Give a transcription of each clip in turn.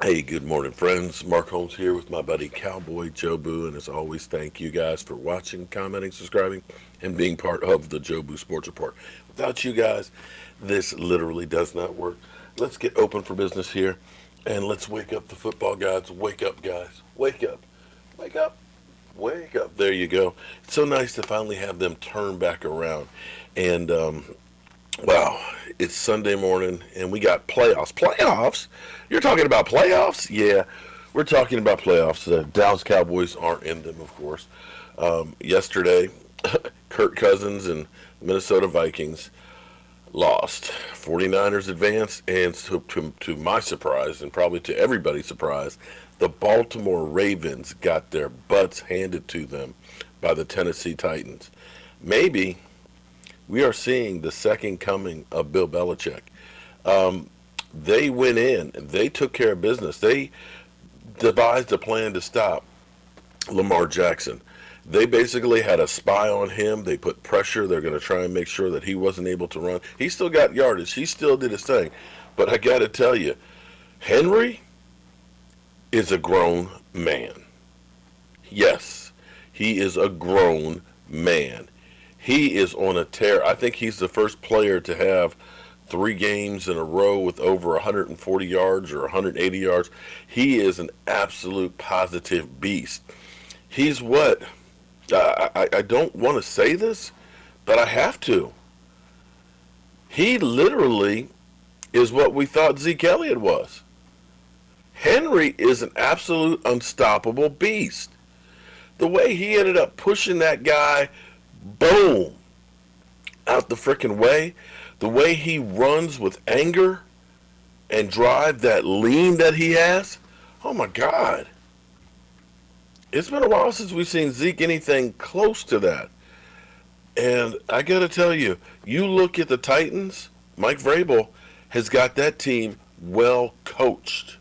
Hey, good morning, friends. Mark Holmes here with my buddy Cowboy Jobu, and as always, thank you guys for watching, commenting, subscribing, and being part of the Jobu Sports Report. Without you guys, this literally does not work. Let's get open for business here, and let's wake up the football gods. Wake up, guys. Wake up. Wake up. Wake up. There you go. It's so nice to finally have them turn back around. And wow, it's Sunday morning and we got playoffs. Playoffs? You're talking about playoffs? Yeah, we're talking about playoffs. The Dallas Cowboys aren't in them, of course. Yesterday, Kirk Cousins and Minnesota Vikings lost. 49ers advanced, and to my surprise, and probably to everybody's surprise, the Baltimore Ravens got their butts handed to them by the Tennessee Titans. Maybe we are seeing the second coming of Bill Belichick. They went in and they took care of business. They devised a plan to stop Lamar Jackson. They basically had a spy on him. They put pressure. They're going to try and make sure that he wasn't able to run. He still got yardage. He still did his thing. But I got to tell you, Henry is a grown man. Yes, he is a grown man. He is on a tear. I think he's the first player to have 3 games in a row with over 140 yards or 180 yards. He is an absolute positive beast. He's what? I don't want to say this, but I have to. He literally is what we thought Zeke Elliott was. Henry is an absolute unstoppable beast. The way he ended up pushing that guy, boom, out the freaking way, the way he runs with anger and drive, that lean that he has, oh my God. It's been a while since we've seen Zeke anything close to that. And I got to tell you, you look at the Titans, Mike Vrabel has got that team well coached.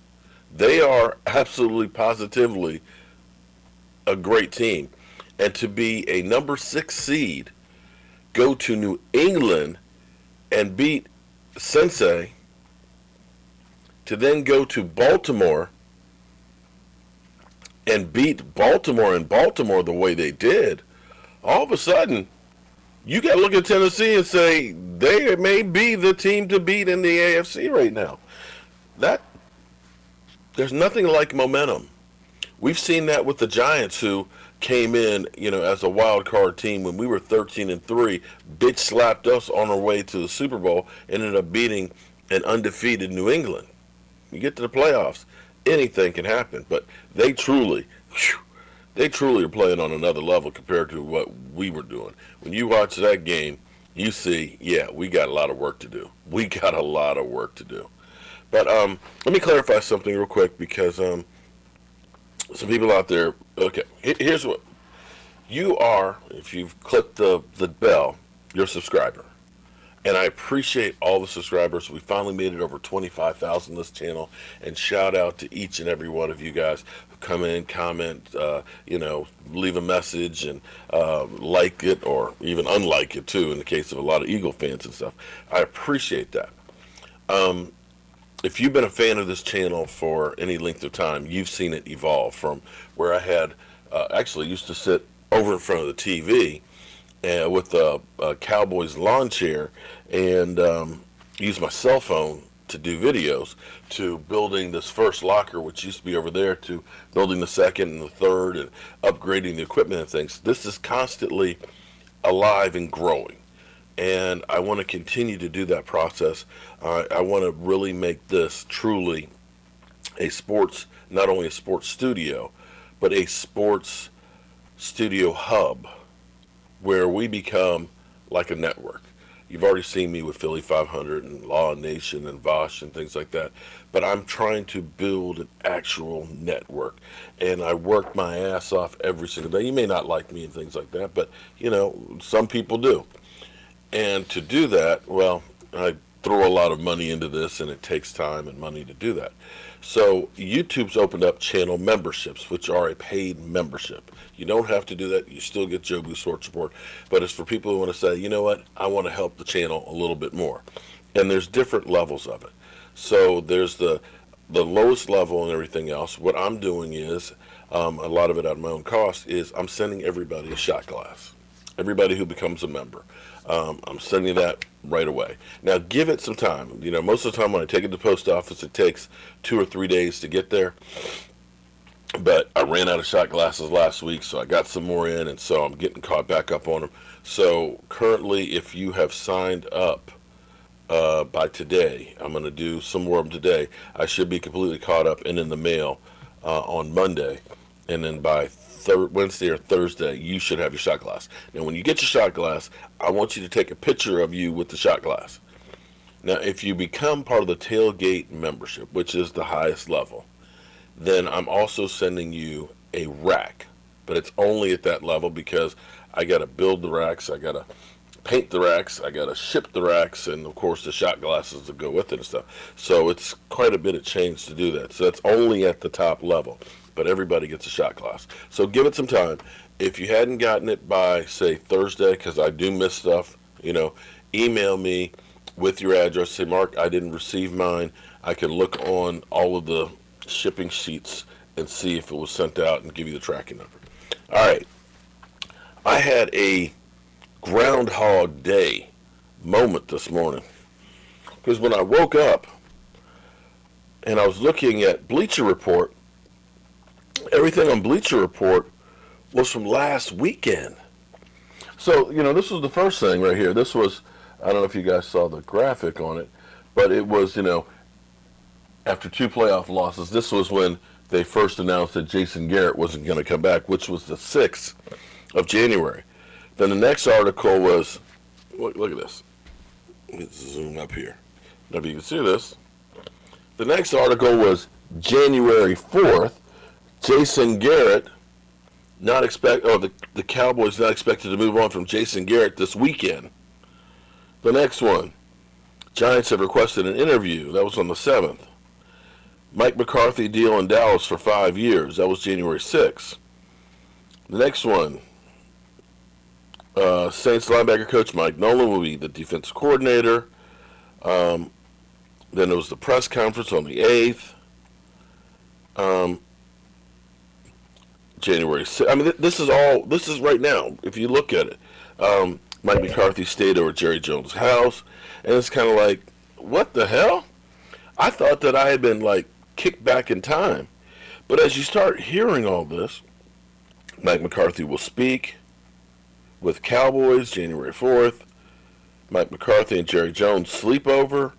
They are absolutely positively a great team. And to be a number 6 seed, go to New England and beat Sensei, to then go to Baltimore and beat Baltimore in Baltimore the way they did, all of a sudden, you got to look at Tennessee and say they may be the team to beat in the AFC right now. That there's nothing like momentum. We've seen that with the Giants, who came in, as a wild card team when we were 13-3, bitch slapped us on our way to the Super Bowl, ended up beating an undefeated New England. You get to the playoffs, anything can happen, but they truly are playing on another level compared to what we were doing. When you watch that game, you see, yeah, we got a lot of work to do. We got a lot of work to do. But let me clarify something real quick, because some people out there, okay, here's what. You are, if you've clicked the bell, you're a subscriber. And I appreciate all the subscribers. We finally made it over 25,000 this channel. And shout out to each and every one of you guys who come in, comment, leave a message and like it or even unlike it too, in the case of a lot of Eagle fans and stuff. I appreciate that. If you've been a fan of this channel for any length of time, you've seen it evolve from where I had actually used to sit over in front of the TV with a Cowboys lawn chair and use my cell phone to do videos, to building this first locker, which used to be over there, to building the second and the third and upgrading the equipment and things. This is constantly alive and growing. And I want to continue to do that process. I want to really make this truly a sports, not only a sports studio, but a sports studio hub where we become like a network. You've already seen me with Philly 500 and Law Nation and Vosh and things like that. But I'm trying to build an actual network. And I work my ass off every single day. You may not like me and things like that, but, some people do. And to do that, well, I throw a lot of money into this, and it takes time and money to do that. So YouTube's opened up channel memberships, which are a paid membership. You don't have to do that. You still get Jobu Sports Support. But it's for people who want to say, you know what, I want to help the channel a little bit more. And there's different levels of it. So there's the the lowest level and everything else, what I'm doing is, a lot of it out of my own cost, is I'm sending everybody a shot glass. Everybody who becomes a member. I'm sending that right away. Now, give it some time. Most of the time when I take it to the post office, it takes 2 or 3 days to get there. But I ran out of shot glasses last week, so I got some more in, and so I'm getting caught back up on them. So currently, if you have signed up by today, I'm going to do some more of them today. I should be completely caught up and in the mail on Monday, and then by Wednesday or Thursday, you should have your shot glass. Now, when you get your shot glass, I want you to take a picture of you with the shot glass. Now, if you become part of the tailgate membership, which is the highest level, then I'm also sending you a rack. But it's only at that level because I got to build the racks, I got to paint the racks, I got to ship the racks, and of course the shot glasses that go with it and stuff. So it's quite a bit of change to do that. So that's only at the top level. But everybody gets a shot glass. So give it some time. If you hadn't gotten it by, say, Thursday, because I do miss stuff, email me with your address. Say, Mark, I didn't receive mine. I can look on all of the shipping sheets and see if it was sent out and give you the tracking number. All right. I had a Groundhog Day moment this morning. Because when I woke up and I was looking at Bleacher Report, everything on Bleacher Report was from last weekend. So, this was the first thing right here. This was, I don't know if you guys saw the graphic on it, but it was, after 2 playoff losses, this was when they first announced that Jason Garrett wasn't going to come back, which was the 6th of January. Then the next article was, look at this. Let's zoom up here. Now, if you can see this, the next article was January 4th. Jason Garrett the Cowboys not expected to move on from Jason Garrett this weekend. The next one, Giants have requested an interview. That was on the 7th. Mike McCarthy deal in Dallas for 5 years. That was January 6th. The next one, Saints linebacker coach Mike Nolan will be the defensive coordinator. Then there was the press conference on the 8th. January 6th. I mean, this is right now, if you look at it. Mike McCarthy stayed over at Jerry Jones' house, and it's kind of like, what the hell? I thought that I had been, kicked back in time. But as you start hearing all this, Mike McCarthy will speak with Cowboys January 4th. Mike McCarthy and Jerry Jones sleepover.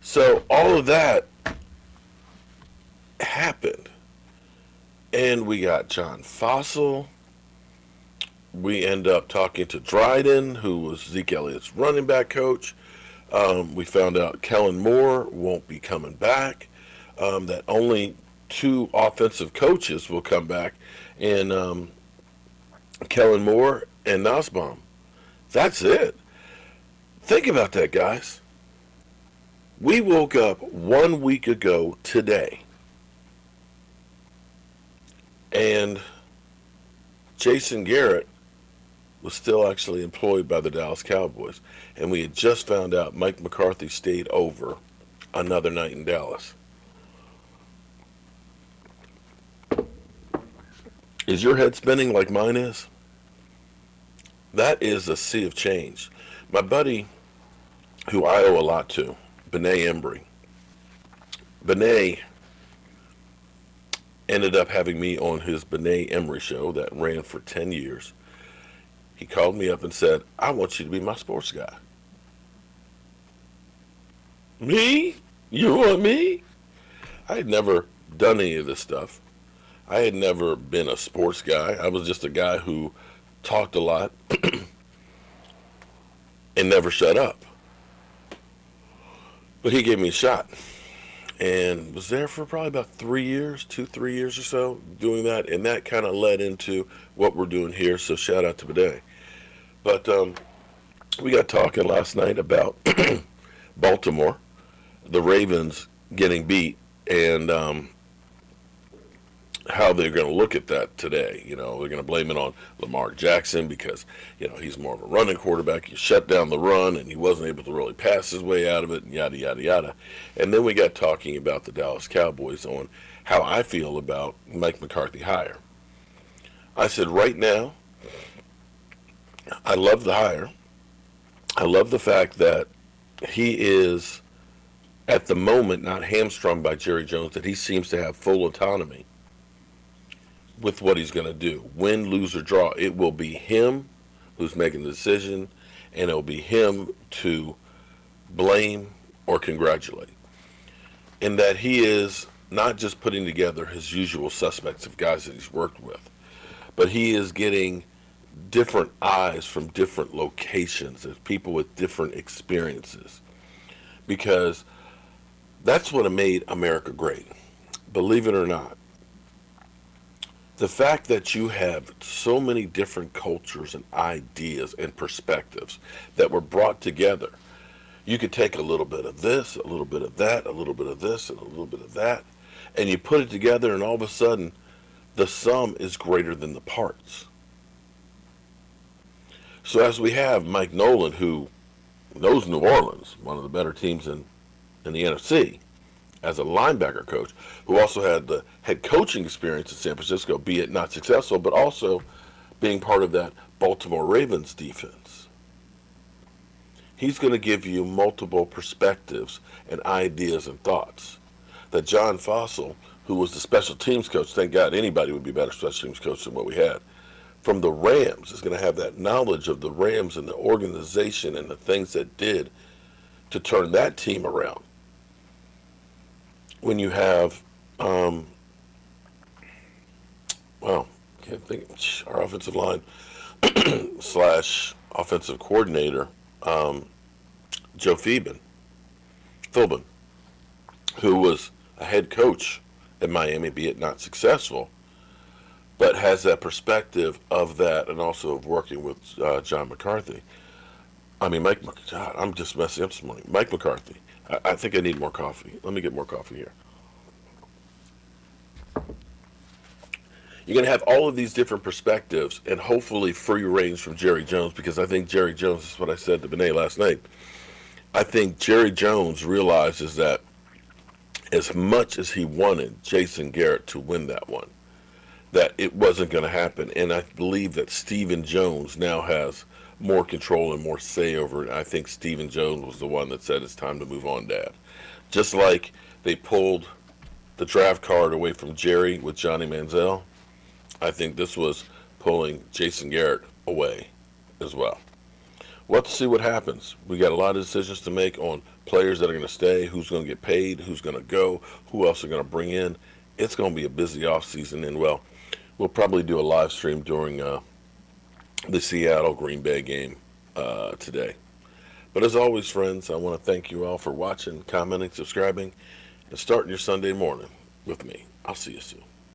So all of that happened. And we got John Fossil. We end up talking to Dryden, who was Zeke Elliott's running back coach. We found out Kellen Moore won't be coming back. That only 2 offensive coaches will come back. And Kellen Moore and Nussbaum. That's it. Think about that, guys. We woke up 1 week ago today, and Jason Garrett was still actually employed by the Dallas Cowboys, and we had just found out Mike McCarthy stayed over another night in Dallas. Is your head spinning like mine is? That is a sea of change. My buddy, who I owe a lot to, Benet Embry. Benet ended up having me on his Benet Embry show that ran for 10 years. He called me up and said, I want you to be my sports guy. Me? You want me? I had never done any of this stuff. I had never been a sports guy. I was just a guy who talked a lot and never shut up. But he gave me a shot and was there for probably about 3 years, 3 years or so doing that. And that kind of led into what we're doing here. So shout out to Bidet. But we got talking last night about Baltimore, the Ravens getting beat. And how they're going to look at that today. They're going to blame it on Lamar Jackson because, he's more of a running quarterback. He shut down the run and he wasn't able to really pass his way out of it, and yada, yada, yada. And then we got talking about the Dallas Cowboys on how I feel about Mike McCarthy hire. I said, right now, I love the hire. I love the fact that he is, at the moment, not hamstrung by Jerry Jones, that he seems to have full autonomy with what he's going to do. Win, lose, or draw, it will be him who's making the decision, and it'll be him to blame or congratulate. And that he is not just putting together his usual suspects of guys that he's worked with, but he is getting different eyes from different locations of people with different experiences. Because that's what made America great. Believe it or not, the fact that you have so many different cultures and ideas and perspectives that were brought together. You could take a little bit of this, a little bit of that, a little bit of this, and a little bit of that, and you put it together, and all of a sudden, the sum is greater than the parts. So as we have Mike Nolan, who knows New Orleans, one of the better teams in the NFC, as a linebacker coach, who also had the head coaching experience in San Francisco, be it not successful, but also being part of that Baltimore Ravens defense. He's going to give you multiple perspectives and ideas and thoughts. That John Fossil, who was the special teams coach, thank God anybody would be a better special teams coach than what we had, from the Rams, is going to have that knowledge of the Rams and the organization and the things that did to turn that team around. When you have, can't think, our offensive line / offensive coordinator, Joe Philbin, who was a head coach at Miami, be it not successful, but has that perspective of that and also of working with Mike McCarthy. I'm just messing up this morning. Mike McCarthy. I think I need more coffee. Let me get more coffee here. You're going to have all of these different perspectives and hopefully free range from Jerry Jones, because I think Jerry Jones, is what I said to Benet last night, I think Jerry Jones realizes that as much as he wanted Jason Garrett to win that one, that it wasn't going to happen. And I believe that Stephen Jones now has more control and more say over it. I think Stephen Jones was the one that said it's time to move on, Dad. Just like they pulled the draft card away from Jerry with Johnny Manziel, I think this was pulling Jason Garrett away as well. We'll have to see what happens. We got a lot of decisions to make on players that are going to stay, who's going to get paid, who's going to go, who else are going to bring in. It's going to be a busy offseason, and we'll probably do a live stream during the Seattle-Green Bay game today. But as always, friends, I want to thank you all for watching, commenting, subscribing, and starting your Sunday morning with me. I'll see you soon.